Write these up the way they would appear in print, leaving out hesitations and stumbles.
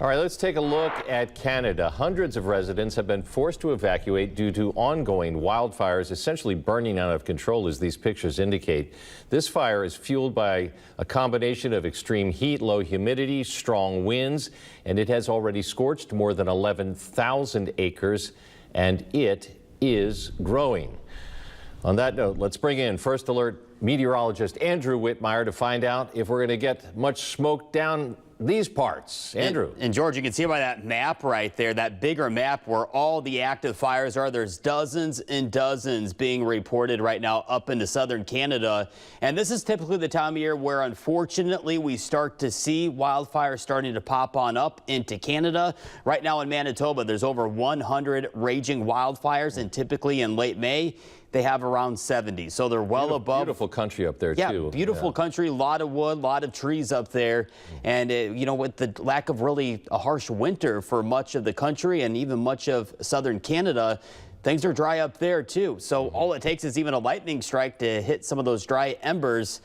All right, let's take a look at Canada. Hundreds of residents have been forced to evacuate due to ongoing wildfires, essentially burning out of control, as these pictures indicate. This fire is fueled by a combination of extreme heat, low humidity, strong winds, and it has already scorched more than 11,000 acres, and it is growing. On that note, let's bring in First Alert meteorologist Andrew Whitmire to find out if we're going to get much smoke down these parts. Andrew. And George, you can see by that map right there, that bigger map where all the active fires are. There's dozens and dozens being reported right now up into southern Canada. And this is typically the time of year where, unfortunately, we start to see wildfires starting to pop on up into Canada. Right now in Manitoba, there's over 100 raging wildfires, and typically in late May, they have around 70. So they're well above. Beautiful country up there, too. Beautiful country, a lot of wood, a lot of trees up there. And, you know, with the lack of really a harsh winter for much of the country and even much of southern Canada, things are dry up there, too. So all it takes is even a lightning strike to hit some of those dry embers.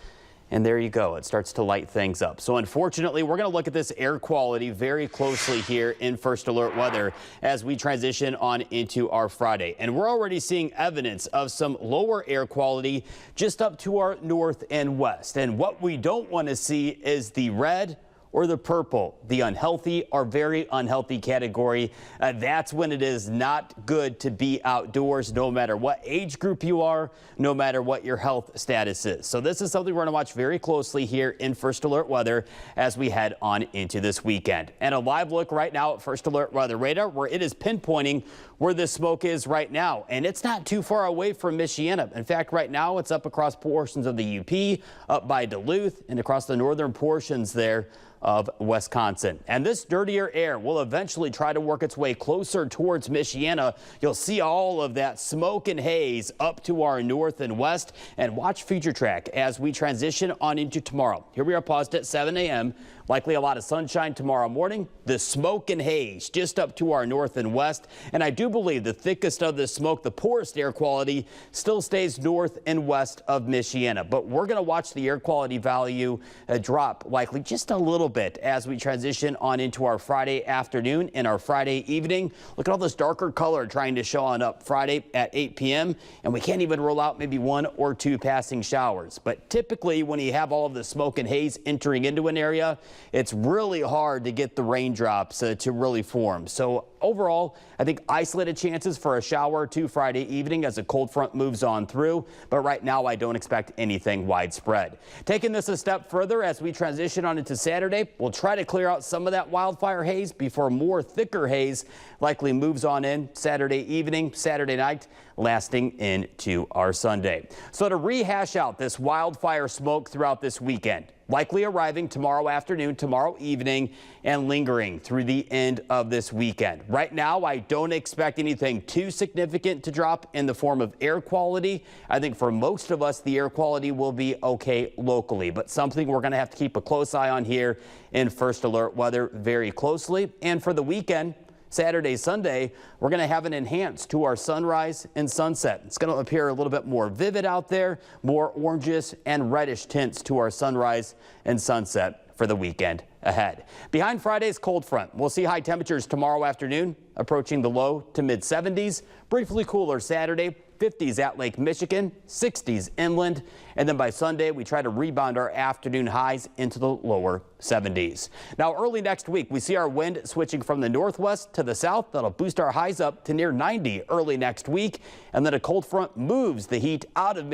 And there you go. It starts to light things up. So unfortunately, we're going to look at this air quality very closely here in First Alert Weather as we transition on into our Friday. And we're already seeing evidence of some lower air quality just up to our north and west. And what we don't want to see is the red or the purple, the unhealthy or very unhealthy category. That's when it is not good to be outdoors, no matter what age group you are, no matter what your health status is. So this is something we're going to watch very closely here in First Alert Weather as we head on into this weekend. And a live look right now at First Alert Weather radar, where it is pinpointing where the smoke is right now. And it's not too far away from Michiana. In fact, right now it's up across portions of the UP, up by Duluth, and across the northern portions there of Wisconsin. And this dirtier air will eventually try to work its way closer towards Michiana. You'll see all of that smoke and haze up to our north and west. And watch Future Track as we transition on into tomorrow. Here we are paused at 7 a.m. Likely a lot of sunshine tomorrow morning. The smoke and haze just up to our north and west. And I do believe the thickest of the smoke, the poorest air quality, still stays north and west of Michiana. But we're going to watch the air quality value drop likely just a little bit as we transition on into our Friday afternoon and our Friday evening. Look at all this darker color trying to show on up Friday at 8 p.m. And we can't even rule out maybe 1 or 2 passing showers. But typically when you have all of the smoke and haze entering into an area, it's really hard to get the raindrops to really form. So overall, I think isolated chances for a shower or 2 Friday evening as a cold front moves on through. But right now, I don't expect anything widespread. Taking this a step further as we transition on into Saturday, we'll try to clear out some of that wildfire haze before more thicker haze likely moves on in Saturday evening, Saturday night, lasting into our Sunday. So to rehash out this wildfire smoke throughout this weekend, likely arriving tomorrow afternoon, tomorrow evening, and lingering through the end of this weekend. Right now, I don't expect anything too significant to drop in the form of air quality. I think for most of us, the air quality will be okay locally, but something we're going to have to keep a close eye on here in First Alert Weather very closely. And for the weekend, Saturday, Sunday, we're going to have an enhance to our sunrise and sunset. It's going to appear a little bit more vivid out there, more oranges and reddish tints to our sunrise and sunset for the weekend ahead. Behind Friday's cold front, we'll see high temperatures tomorrow afternoon approaching the low to mid 70s, briefly cooler Saturday. 50s at Lake Michigan, 60s inland, and then by Sunday we try to rebound our afternoon highs into the lower 70s. Now early next week we see our wind switching from the northwest to the south. That'll boost our highs up to near 90 early next week, and then a cold front moves the heat out of